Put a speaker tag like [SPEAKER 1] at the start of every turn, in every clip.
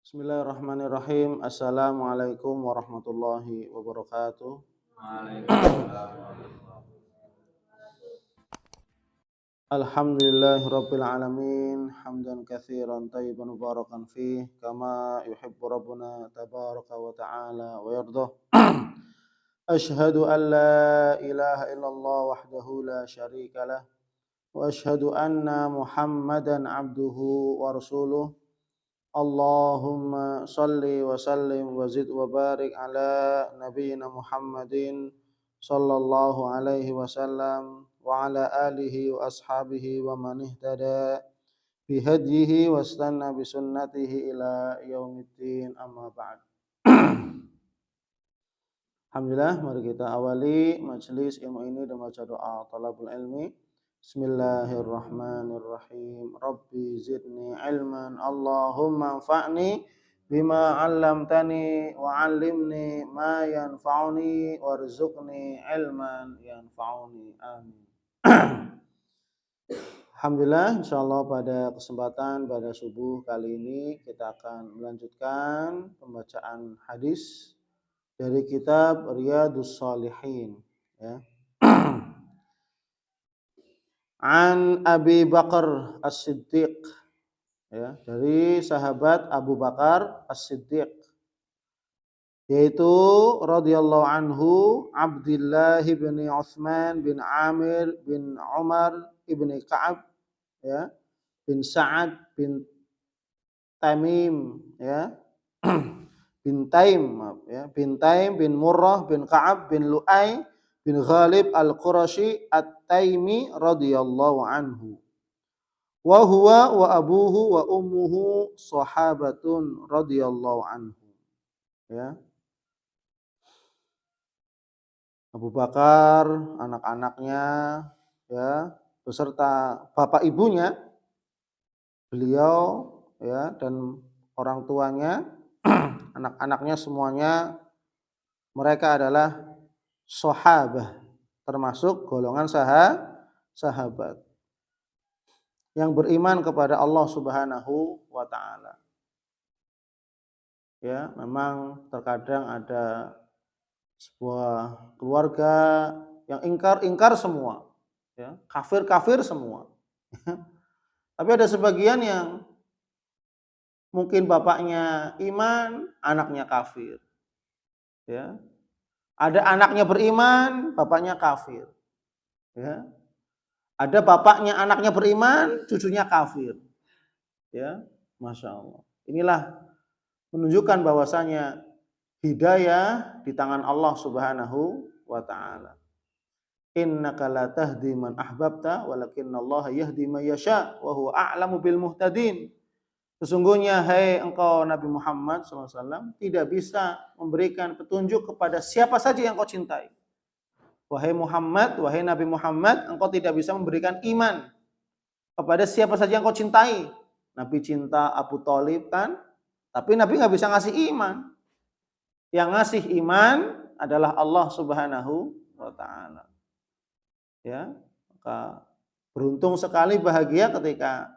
[SPEAKER 1] Bismillahirrahmanirrahim. Assalamualaikum warahmatullahi wabarakatuh.
[SPEAKER 2] Waalaikumsalam.
[SPEAKER 1] Alhamdulillahirabbil alamin, hamdan katsiran thayyiban mubarakan fih, kama yuhibbu rabbuna tabaraka wa ta'ala wa yardah. Asyhadu an la ilaha illallah wahdahu la syarika lah wa asyhadu anna Muhammadan abduhu wa rasuluh. Allahumma salli wa sallim wa zid wa barik ala nabiyyina Muhammadin sallallahu alaihi wasallam wa ala alihi wa ashabihi wa man ihtada bihadyihi wa istanna bi sunnatihi ila yaumiddin, amma ba'd. Alhamdulillah, mari kita awali majelis ilmu ini dengan baca doa talabul ilmi. Bismillahirrahmanirrahim. Rabbi zidni ilman, Allahumma anfa'ni bima 'allamtani wa 'allimni ma yanfa'uni warzuqni ilman yanfa'uni. Amin. Alhamdulillah, insyaallah pada kesempatan pada subuh kali ini kita akan melanjutkan pembacaan hadis dari kitab Riyadhus Shalihin, ya. An Abi Bakar As-Siddiq, ya, dari sahabat Abu Bakar As-Siddiq, yaitu radhiyallahu anhu Abdullah bin Utsman bin Amir bin Umar ibn Ka'ab, ya, bin Sa'ad bin Tamim, ya, bin Taim, maaf, ya, bin Taim bin Murrah bin Ka'ab bin Lu'ay bin Ghalib al-Qurashi at-Taimi radhiyallahu anhu. Wa huwa wa abuhu wa ummuhu sahabatun radhiyallahu anhu. Ya. Abu Bakar, anak-anaknya, ya, beserta bapak ibunya, beliau, ya, dan orang tuanya, anak-anaknya semuanya mereka adalah sahabah, termasuk golongan sahabat yang beriman kepada Allah Subhanahu wa taala. Ya, memang terkadang ada sebuah keluarga yang ingkar semua, ya, kafir semua. Tapi ada sebagian yang mungkin bapaknya iman, anaknya kafir. Ya. Ada anaknya beriman, bapaknya kafir. Ya. Ada bapaknya anaknya beriman, cucunya kafir. Ya, Masya Allah. Inilah menunjukkan bahwasanya hidayah di tangan Allah Subhanahu wa taala. Innaka la tahdi man ahbabta walakinallaha yahdi man yasha wa huwa a'lamu bil muhtadin. Sesungguhnya hai engkau Nabi Muhammad SAW tidak bisa memberikan petunjuk kepada siapa saja yang kau cintai. Wahai Muhammad, wahai Nabi Muhammad, engkau tidak bisa memberikan iman kepada siapa saja yang kau cintai. Nabi cinta Abu Thalib, kan? Tapi Nabi nggak bisa ngasih iman. Yang ngasih iman adalah Allah Subhanahu wa taala. Ya, maka beruntung sekali, bahagia ketika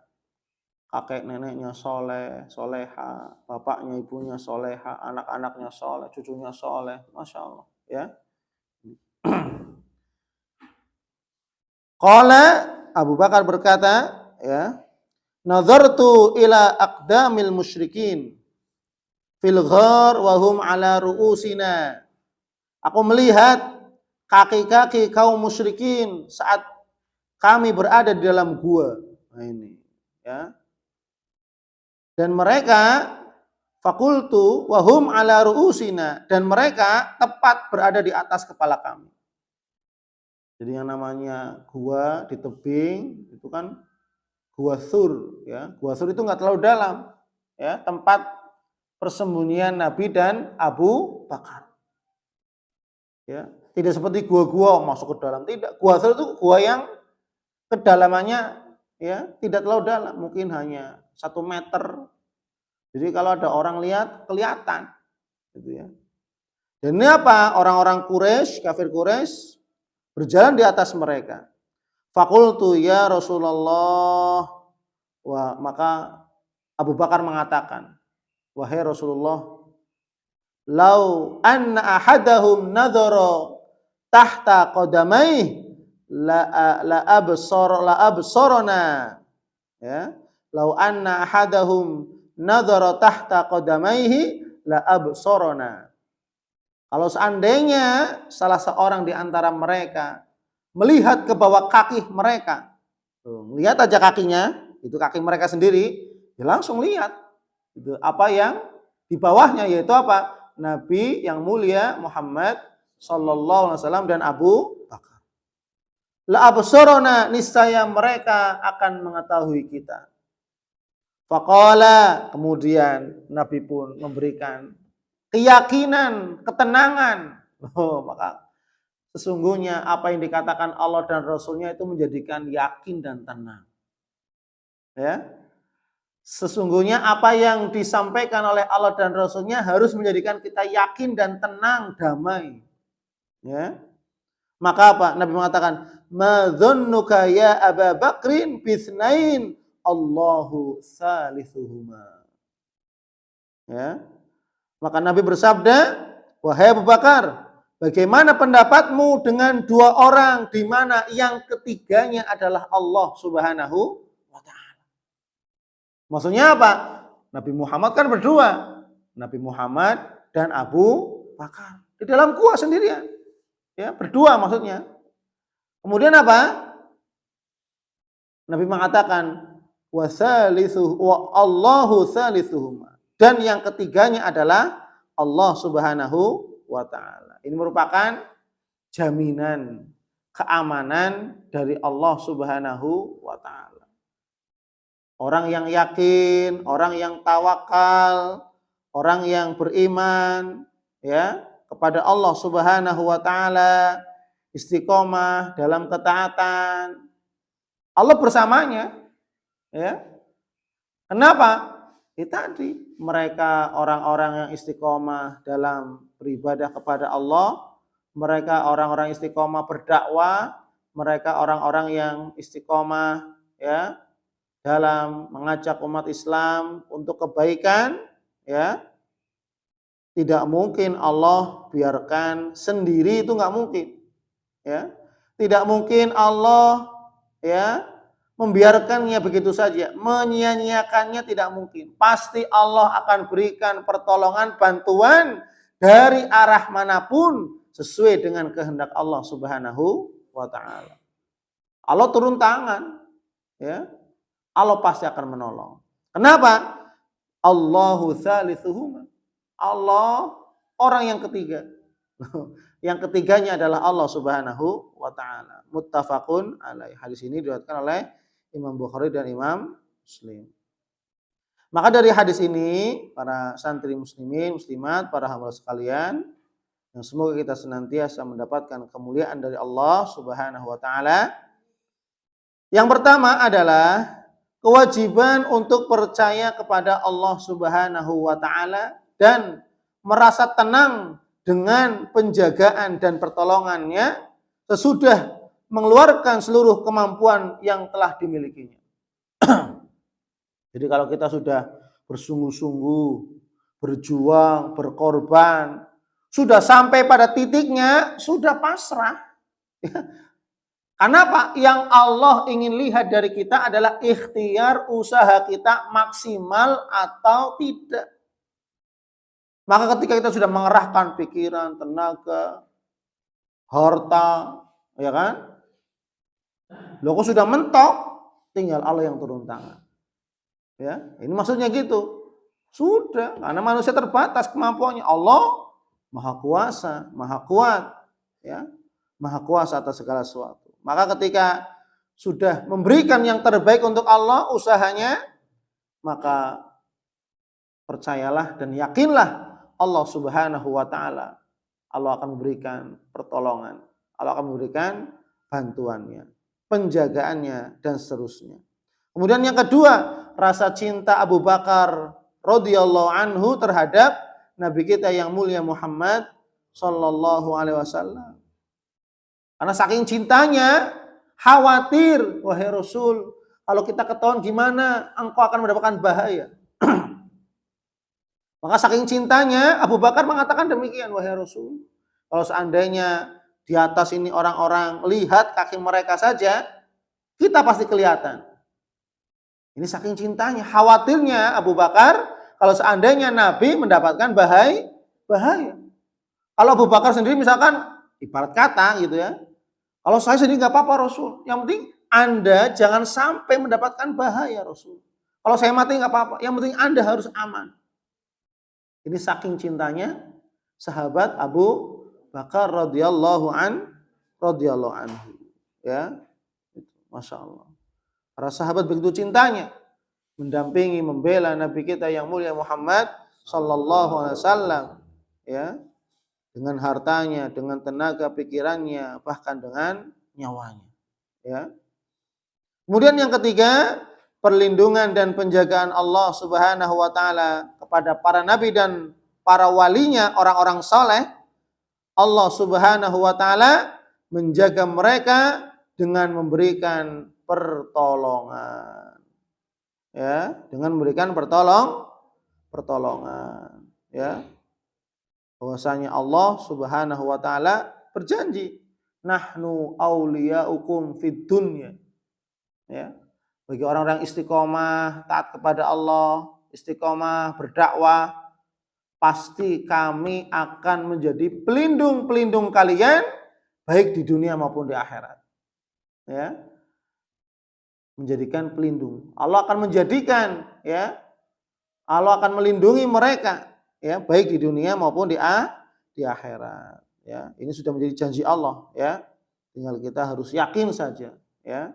[SPEAKER 1] kakek neneknya soleh, soleha, bapaknya ibunya soleha, anak-anaknya soleh, cucunya soleh, Masya Allah, ya. Qala, Abu Bakar berkata, ya, nazartu ila aqdamil musyrikin fil ghar wa hum ala ru'usina. Aku melihat kaki-kaki kaum musyrikin saat kami berada di dalam gua. Nah ini, ya. Dan mereka fakultu wa hum ala ru'usina, dan mereka tepat berada di atas kepala kami. Jadi yang namanya gua di tebing itu kan gua Thur, ya. Gua Thur itu nggak terlalu dalam, ya, tempat persembunyian Nabi dan Abu Bakar. Ya, tidak seperti gua-gua masuk ke dalam, tidak. Gua Thur itu gua yang kedalamannya, ya, tidak terlalu dalam, mungkin hanya 1 meter. Jadi kalau ada orang lihat kelihatan, gitu ya. Dan ini apa? Orang-orang Quraisy, kafir Quraisy berjalan di atas mereka. Fakultu ya Rasulullah, maka Abu Bakar mengatakan, wahai Rasulullah, lau anna ahadahum nadhara tahta qadamaihi la absarna, ya, lau anna ahadahum nadhara tahta qadamaihi la absarna. Kalau seandainya salah seorang di antara mereka melihat ke bawah kaki mereka, lihat aja kakinya, itu kaki mereka sendiri, ya langsung lihat itu apa yang di bawahnya, yaitu apa? Nabi yang mulia Muhammad sallallahu alaihi wasallam dan Abu Bakar. La absarna, niscaya mereka akan mengetahui kita. Faqala, kemudian Nabi pun memberikan keyakinan, ketenangan. Maka sesungguhnya apa yang dikatakan Allah dan Rasulnya itu menjadikan yakin dan tenang. Ya, sesungguhnya apa yang disampaikan oleh Allah dan Rasulnya harus menjadikan kita yakin dan tenang, damai. Ya, maka apa? Nabi mengatakan, ma dzunnuka ya Aba Bakrin bitsnain Allahu salisuhuma. Ya, maka Nabi bersabda, wahai Abu Bakar, bagaimana pendapatmu dengan dua orang di mana yang ketiganya adalah Allah Subhanahu wa ta'ala? Maksudnya apa? Nabi Muhammad kan berdua. Nabi Muhammad dan Abu Bakar. Di dalam gua sendirian. Ya, berdua maksudnya. Kemudian apa? Nabi mengatakan, wa Allahu salisuhuma. Dan yang ketiganya adalah Allah Subhanahu wa ta'ala. Ini merupakan jaminan keamanan dari Allah Subhanahu wa ta'ala. Orang yang yakin, orang yang tawakal, orang yang beriman ya kepada Allah Subhanahu wa ta'ala, istiqomah dalam ketaatan, Allah bersamanya. Ya. Kenapa? Tadi mereka orang-orang yang istiqomah dalam beribadah kepada Allah, mereka orang-orang istiqomah berdakwah, mereka orang-orang yang istiqomah ya dalam mengajak umat Islam untuk kebaikan, ya. Tidak mungkin Allah biarkan sendiri, itu nggak mungkin. Ya. Tidak mungkin Allah ya membiarkannya begitu saja, menyia-nyiakannya tidak mungkin. Pasti Allah akan berikan pertolongan, bantuan dari arah manapun sesuai dengan kehendak Allah Subhanahu wa ta'ala. Allah turun tangan, ya. Allah pasti akan menolong. Kenapa? Allahu tsalitsuhuma. Allah orang yang ketiga. Yang ketiganya adalah Allah Subhanahu wa ta'ala. Muttafaqun alaih. Hadis ini diriwayatkan oleh Imam Bukhari dan Imam Muslim. Maka dari hadis ini, para santri muslimin, muslimat, para hamba sekalian, yang semoga kita senantiasa mendapatkan kemuliaan dari Allah Subhanahu wa ta'ala. Yang pertama adalah kewajiban untuk percaya kepada Allah Subhanahu wa ta'ala dan merasa tenang dengan penjagaan dan pertolongannya sesudah mengeluarkan seluruh kemampuan yang telah dimilikinya. Jadi kalau kita sudah bersungguh-sungguh, berjuang, berkorban, sudah sampai pada titiknya, sudah pasrah. Karena apa? Yang Allah ingin lihat dari kita adalah ikhtiar usaha kita maksimal atau tidak. Maka ketika kita sudah mengerahkan pikiran, tenaga, harta, ya kan? Loh kok sudah mentok, tinggal Allah yang turun tangan. Ya, ini maksudnya gitu. Sudah, karena manusia terbatas kemampuannya. Allah Maha Kuasa, Maha Kuat, ya. Maha Kuasa atas segala sesuatu. Maka ketika sudah memberikan yang terbaik untuk Allah usahanya, maka percayalah dan yakinlah Allah Subhanahu wa ta'ala, Allah akan memberikan pertolongan, Allah akan memberikan bantuannya, penjagaannya, dan seterusnya. Kemudian yang kedua, rasa cinta Abu Bakar radhiyallahu anhu terhadap Nabi kita yang mulia Muhammad sallallahu alaihi wasallam. Karena saking cintanya, khawatir, wahai Rasul, kalau kita ketahuan gimana, engkau akan mendapatkan bahaya. Maka saking cintanya Abu Bakar mengatakan demikian, wahai Rasul, kalau seandainya di atas ini orang-orang lihat kaki mereka saja, kita pasti kelihatan. Ini saking cintanya, khawatirnya Abu Bakar kalau seandainya Nabi mendapatkan bahaya. Kalau Abu Bakar sendiri misalkan ibarat kata gitu ya, kalau saya sendiri nggak apa-apa Rasul, yang penting Anda jangan sampai mendapatkan bahaya Rasul. Kalau saya mati nggak apa-apa, yang penting Anda harus aman. Ini saking cintanya sahabat Abu Bakar radhiyallahu anhu. Ya, masya Allah. Para sahabat begitu cintanya, mendampingi, membela Nabi kita yang mulia Muhammad sallallahu alaihi wasallam, ya, dengan hartanya, dengan tenaga pikirannya, bahkan dengan nyawanya, ya. Kemudian yang ketiga, perlindungan dan penjagaan Allah Subhanahu wa taala kepada para nabi dan para walinya, orang-orang saleh. Allah Subhanahu wa taala menjaga mereka dengan memberikan pertolongan. Ya, dengan memberikan pertolongan, ya. Bahwasanya Allah Subhanahu wa taala berjanji, nahnu auliyaukum fid dunya. Ya. Bagi orang-orang istiqomah, taat kepada Allah, istiqomah berdakwah, pasti kami akan menjadi pelindung-pelindung kalian baik di dunia maupun di akhirat. Ya. Menjadikan pelindung. Allah akan menjadikan, ya. Allah akan melindungi mereka, ya, baik di dunia maupun di akhirat, ya. Ini sudah menjadi janji Allah, ya. Tinggal kita harus yakin saja, ya.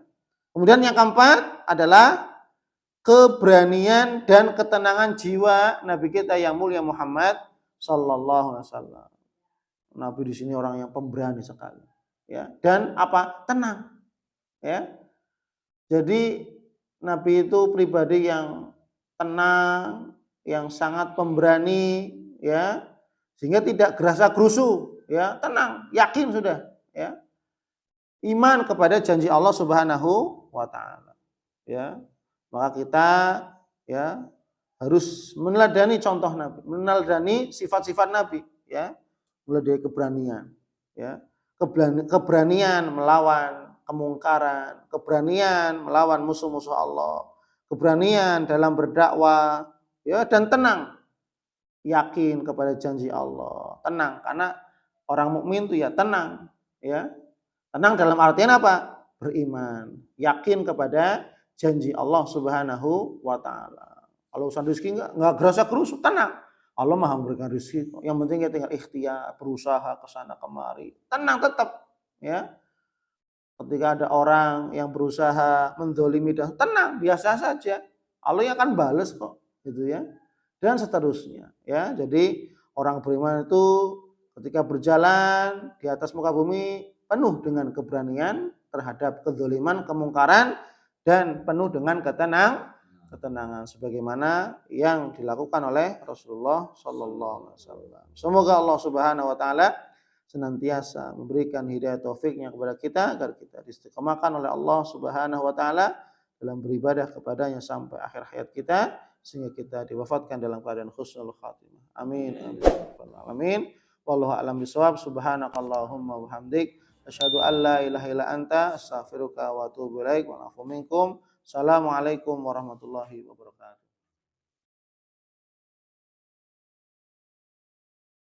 [SPEAKER 1] Kemudian yang keempat adalah keberanian dan ketenangan jiwa Nabi kita yang mulia Muhammad sallallahu alaihi wasallam. Nabi di sini orang yang pemberani sekali, ya. Dan apa? Tenang, ya. Jadi Nabi itu pribadi yang tenang, yang sangat pemberani, ya, sehingga tidak gerasa-gerusu, ya, tenang, yakin sudah, ya. Iman kepada janji Allah Subhanahu wa taala, ya. Maka kita, ya, harus meneladani contoh Nabi, meneladani sifat-sifat Nabi, ya. Mulai dari keberanian, ya. Keberanian melawan kemungkaran, keberanian melawan musuh-musuh Allah, keberanian dalam berdakwah, ya, dan tenang, yakin kepada janji Allah. Tenang karena orang mukmin itu ya tenang, ya. Tenang dalam artian apa? Beriman, yakin kepada janji Allah Subhanahu wa taala. Kalau urusan rezeki enggak gerasa-gerusu, tenang. Allah Maha memberikan rezeki. Yang penting kita tinggal ikhtiar, berusaha ke sana kemari. Tenang tetap, ya. Ketika ada orang yang berusaha menzalimi dan tenang, biasa saja. Allah yang akan balas kok, gitu ya. Dan seterusnya, ya. Jadi orang beriman itu ketika berjalan di atas muka bumi penuh dengan keberanian terhadap kezaliman, kemungkaran, dan penuh dengan ketenangan sebagaimana yang dilakukan oleh Rasulullah sallallahu alaihi wasallam. Semoga Allah Subhanahu wa taala senantiasa memberikan hidayah taufiknya kepada kita agar kita diistiqomahkan oleh Allah Subhanahu wa taala dalam beribadah kepadanya sampai akhir hayat kita sehingga kita diwafatkan dalam keadaan husnul khatimah. Amin. Amin. Wallahu a'lam bishawab. Subhanakallahumma wa bihamdik asyhadu an la ilaha illa anta astaghfiruka wa atubu ilaik wa a'fu minkum. Assalamualaikum warahmatullahi wabarakatuh.